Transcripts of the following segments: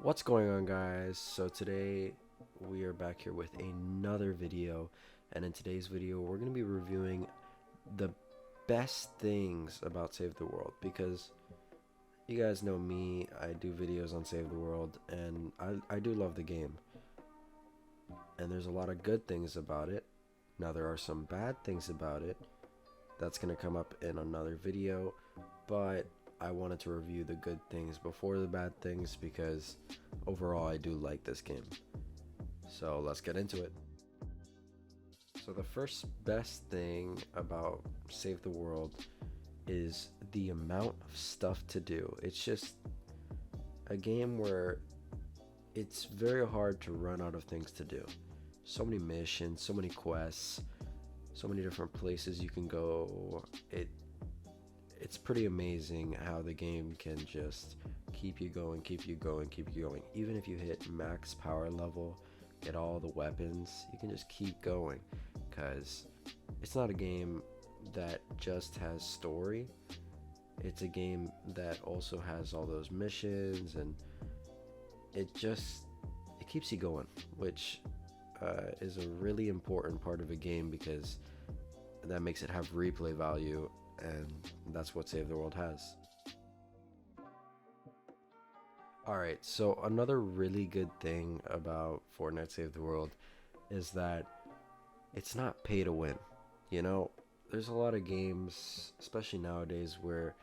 What's going on, guys? So today we are back here with another video, and in today's video we're going to be reviewing the best things about Save the World, because you guys know me, I do videos on Save the World, and I do love the game, and there's a lot of good things about it. Now there are some bad things about it that's going to come up in another video, but I wanted to review the good things before the bad things because overall I do like this game. So let's get into it. So the first best thing about Save the World is the amount of stuff to do. It's just a game where it's very hard to run out of things to do. So many missions, so many quests, so many different places you can go. It's pretty amazing how the game can just keep you going, keep you going, keep you going. Even if you hit max power level, get all the weapons, you can just keep going, because it's not a game that just has story. It's a game that also has all those missions, and it keeps you going, which is a really important part of a game, because that makes it have replay value, and that's what Save the World has. Alright, so another really good thing about Fortnite Save the World is that it's not pay to win. You know, there's a lot of games, especially nowadays, where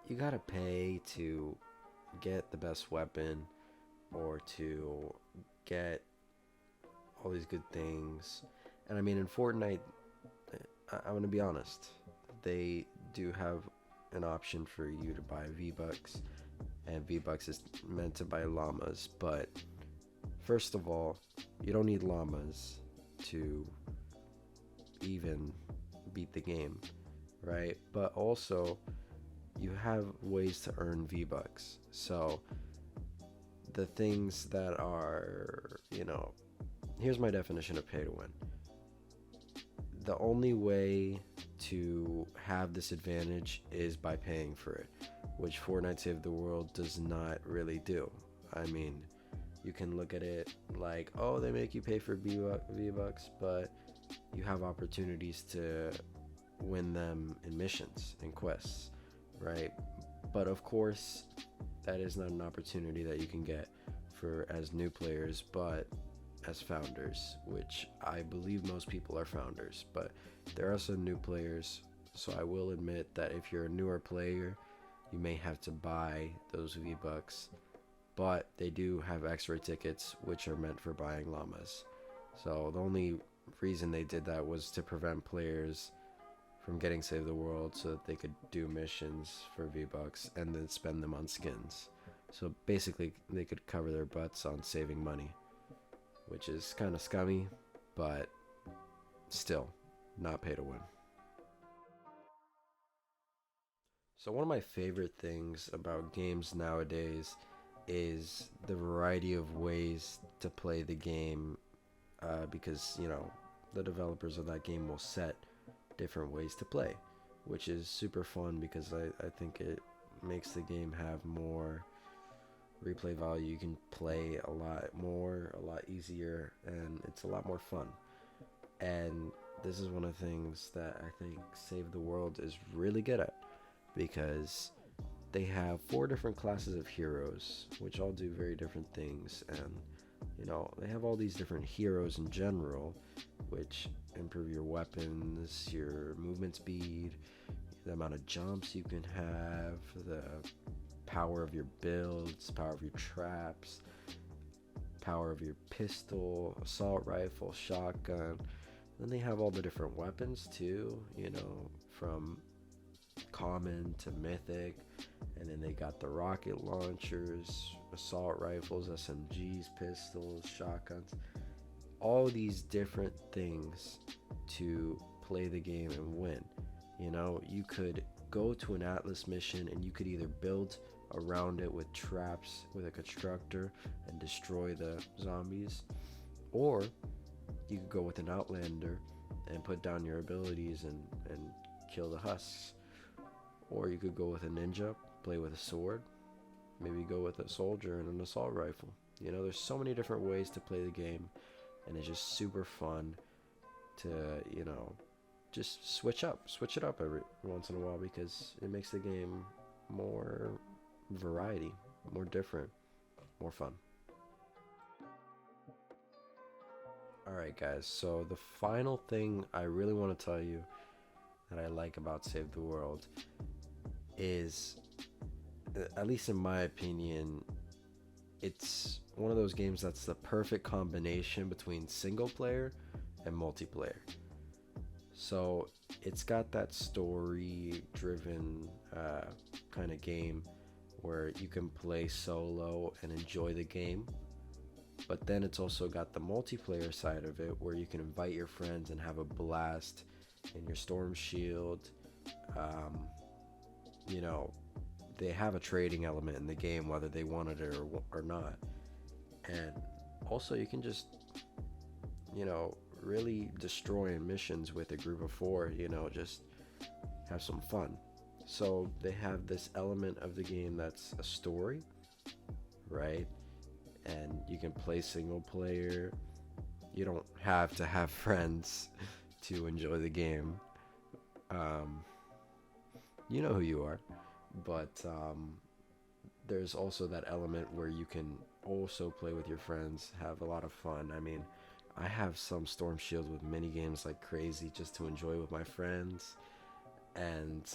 you gotta pay to get the best weapon or to get all these good things. And I mean, in Fortnite, I'm gonna be honest, they do have an option for you to buy V-Bucks, and V-Bucks is meant to buy llamas, but first of all, you don't need llamas to even beat the game, right? But also, you have ways to earn V-Bucks. So the things that are, here's my definition of pay to win. The only way to have this advantage is by paying for it, which Fortnite Save the World does not really do. I mean, you can look at it like, oh, they make you pay for V-Bucks, but you have opportunities to win them in missions and quests, right? But of course, that is not an opportunity that you can get for as new players, but as founders, which I believe most people are founders, but there are some new players. So I will admit that if you're a newer player, you may have to buy those V-Bucks, but they do have X-ray tickets, which are meant for buying llamas. So the only reason they did that was to prevent players from getting Save the World, so that they could do missions for V-Bucks and then spend them on skins. So basically, they could cover their butts on saving money, which is kind of scummy, but still not pay to win. So one of my favorite things about games nowadays is the variety of ways to play the game, because the developers of that game will set different ways to play, which is super fun, because I think it makes the game have more replay value. You can play a lot more, a lot easier, and it's a lot more fun. And this is one of the things that I think Save the World is really good at, because they have 4 different classes of heroes, which all do very different things, and they have all these different heroes in general, which improve your weapons, your movement speed, the amount of jumps you can have, the power of your builds, power of your traps, power of your pistol, assault rifle, shotgun. Then they have all the different weapons too, from common to mythic. And then they got the rocket launchers, assault rifles, SMGs, pistols, shotguns, all these different things to play the game and win. You could go to an Atlas mission and you could either build around it with traps with a constructor and destroy the zombies, or you could go with an Outlander and put down your abilities and kill the husks, or you could go with a ninja, play with a sword, maybe go with a soldier and an assault rifle. You know, there's so many different ways to play the game, and it's just super fun to, you know, just switch it up every once in a while because it makes the game more variety, more different, more fun. All right, guys. So the final thing I really want to tell you that I like about Save the World is, at least in my opinion, it's one of those games that's the perfect combination between single player and multiplayer. So it's got that story driven kind of game where you can play solo and enjoy the game. But then it's also got the multiplayer side of it where you can invite your friends and have a blast in your storm shield. Um, you know, they have a trading element in the game whether they want it or not. And also you can just, you know, really destroy missions with a group of four, you know, just have some fun. So they have this element of the game that's a story, right? And you can play single player. You don't have to have friends to enjoy the game. Um, you know who you are. But there's also that element where you can also play with your friends, have a lot of fun. I mean, I have some Storm Shield with mini games like crazy just to enjoy with my friends. And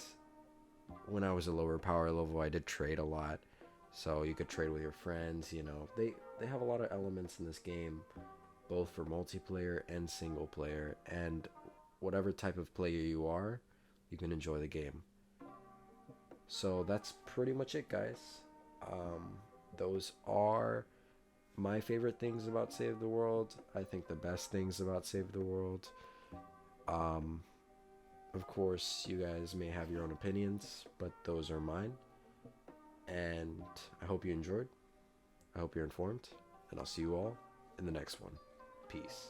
when I was a lower power level, I did trade a lot. So you could trade with your friends, you know. They have a lot of elements in this game, both for multiplayer and single player. And whatever type of player you are, you can enjoy the game. So that's pretty much it, guys. Those are my favorite things about Save the World. I think the best things about Save the World. Um, of course, you guys may have your own opinions, but those are mine. And I hope you enjoyed. I hope you're informed. And I'll see you all in the next one. Peace.